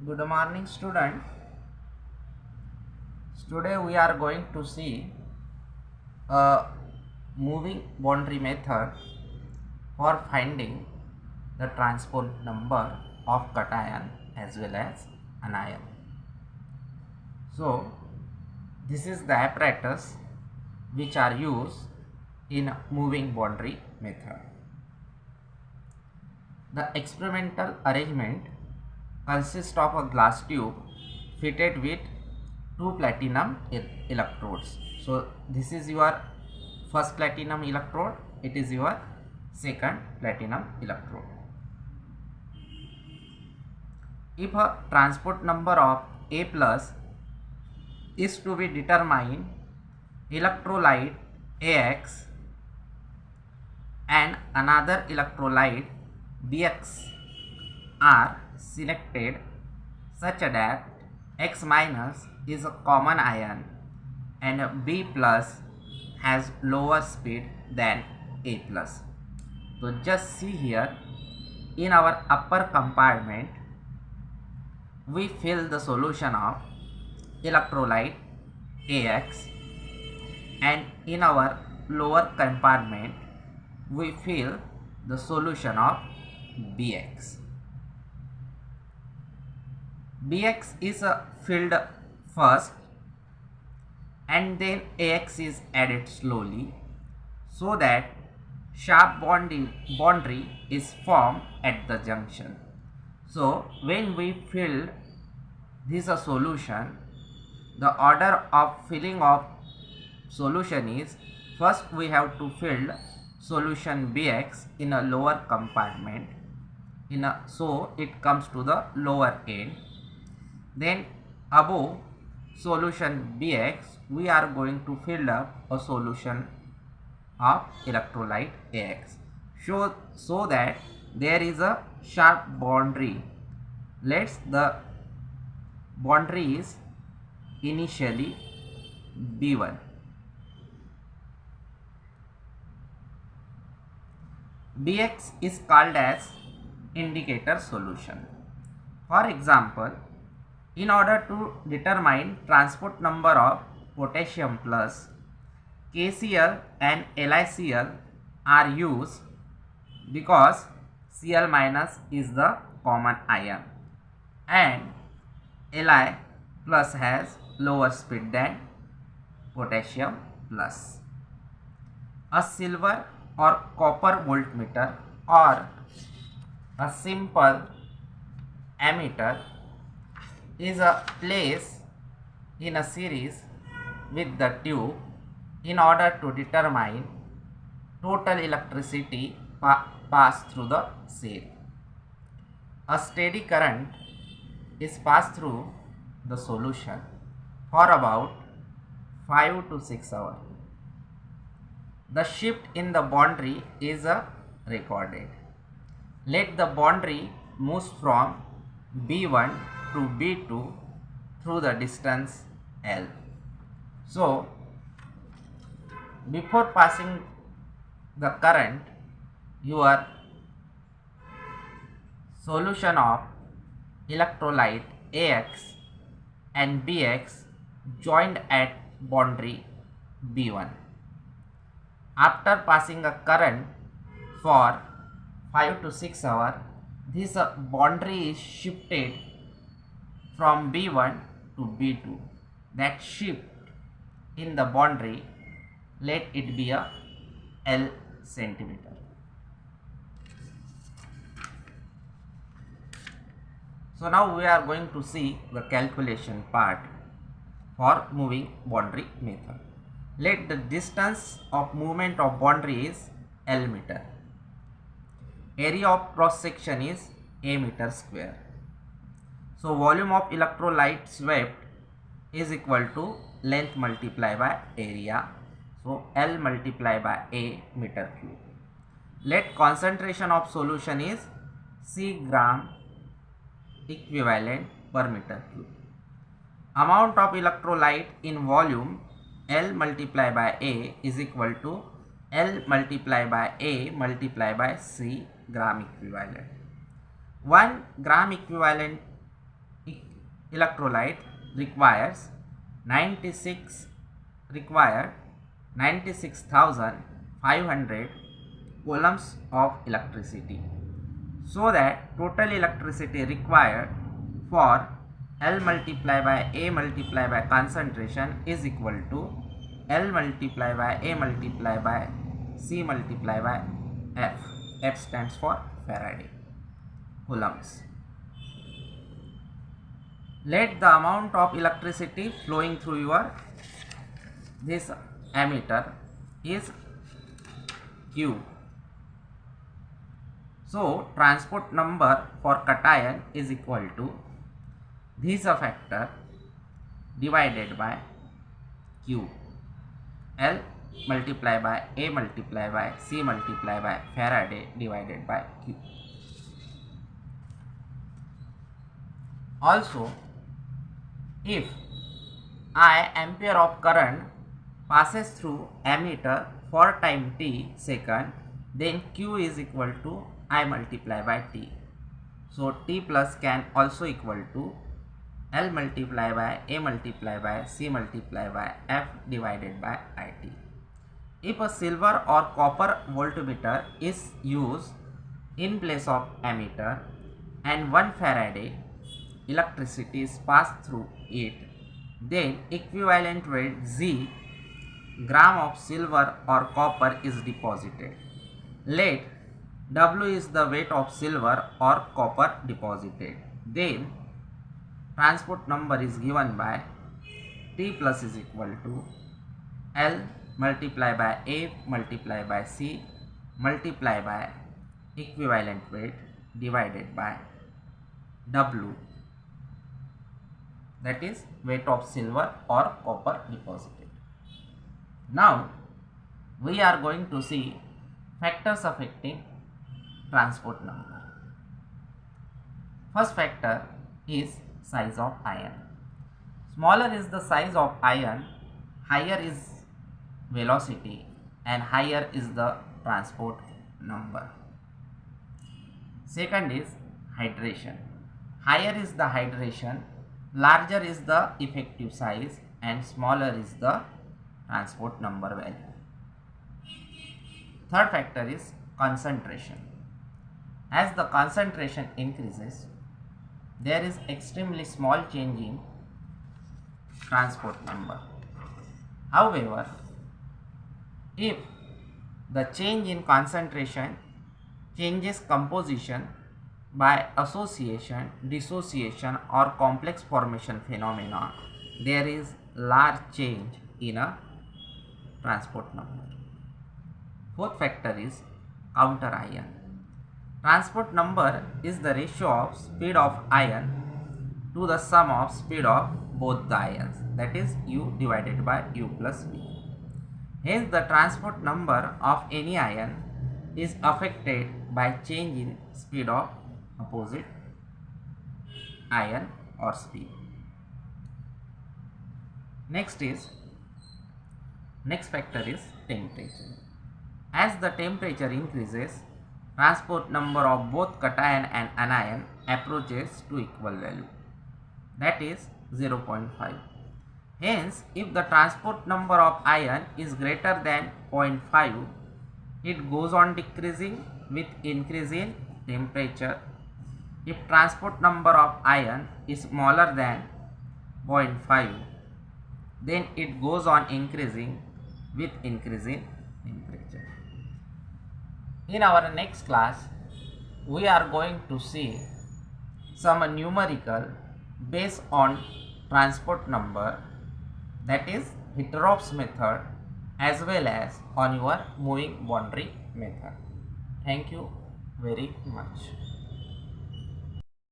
Good morning, student. Today we are going to see a moving boundary method for finding the transport number of cation as well as anion. So this is the apparatus which are used in moving boundary method. The experimental arrangement consists of a glass tube fitted with two platinum electrodes. So this is your first platinum electrode, it is your second platinum electrode. If a transport number of A plus is to be determined, electrolyte AX and another electrolyte BX are selected such that X minus is a common ion and B plus has lower speed than A plus. So just see here, in our upper compartment we fill the solution of electrolyte AX and in our lower compartment we fill the solution of BX. BX is filled first and then AX is added slowly so that sharp boundary is formed at the junction. So when we fill this solution, the order of filling of solution is, first we have to fill solution BX in a lower compartment so it comes to the lower end. Then above solution BX we are going to fill up a solution of electrolyte AX so that there is a sharp boundary. Let's the boundary is initially B1. BX is called as indicator solution. For example, in order to determine transport number of potassium plus, KCl and LiCl are used because Cl minus is the common ion and Li plus has lower speed than potassium plus. A silver or copper voltmeter or a simple ammeter is placed in a series with the tube in order to determine total electricity passed through the cell. A steady current is passed through the solution for about 5 to 6 hours. The shift in the boundary is recorded. Let the boundary moves from B1 to B2 through the distance L. So before passing the current, your solution of electrolyte AX and BX joined at boundary B1. After passing a current for 5 to 6 hours, this boundary is shifted from B1 to B2. That shift in the boundary, let it be a L centimeter. So now we are going to see the calculation part for moving boundary method. Let the distance of movement of boundary is L meter. Area of cross section is A meter square. So volume of electrolyte swept is equal to length multiplied by area. So L multiplied by A meter cube. Let concentration of solution is C gram equivalent per meter cube. Amount of electrolyte in volume L multiplied by A is equal to L multiplied by A multiplied by C gram equivalent. 1 gram equivalent electrolyte requires 96,500 coulombs of electricity. So that total electricity required for L multiply by A multiply by concentration is equal to L multiply by A multiply by C multiply by F. F stands for Faraday coulombs. Let the amount of electricity flowing through your this ammeter is Q. So transport number for cation is equal to this factor divided by Q. L multiply by A multiply by C multiply by Faraday divided by Q. Also, if I ampere of current passes through ammeter for time t second, then Q is equal to I multiply by T. So T plus can also equal to L multiply by A multiply by C multiply by F divided by IT. If a silver or copper voltmeter is used in place of ammeter and 1 Faraday electricity is passed through it, then equivalent weight Z gram of silver or copper is deposited. Let W is the weight of silver or copper deposited. Then transport number is given by T plus is equal to L multiply by A multiply by C multiply by equivalent weight divided by W, that is weight of silver or copper deposited. Now we are going to see factors affecting transport number. First factor is size of ion. Smaller is the size of ion, higher is velocity and higher is the transport number. Second is hydration. Higher is the hydration, larger is the effective size and smaller is the transport number value. Third factor is concentration. As the concentration increases, there is extremely small change in transport number. However, if the change in concentration changes composition by association, dissociation or complex formation phenomena, there is large change in a transport number. Fourth factor is counter ion. Transport number is the ratio of speed of ion to the sum of speed of both the ions, that is U divided by U plus V. Hence the transport number of any ion is affected by change in speed of opposite ion or speed. Next factor is temperature. As the temperature increases, transport number of both cation and anion approaches to equal value, that is 0.5. Hence, if the transport number of ion is greater than 0.5, it goes on decreasing with increase in temperature. If transport number of ion is smaller than 0.5, then it goes on increasing with increase in temperature. In our next class, we are going to see some numerical based on transport number, that is Hitrov's method, as well as on your moving boundary method. Thank you very much.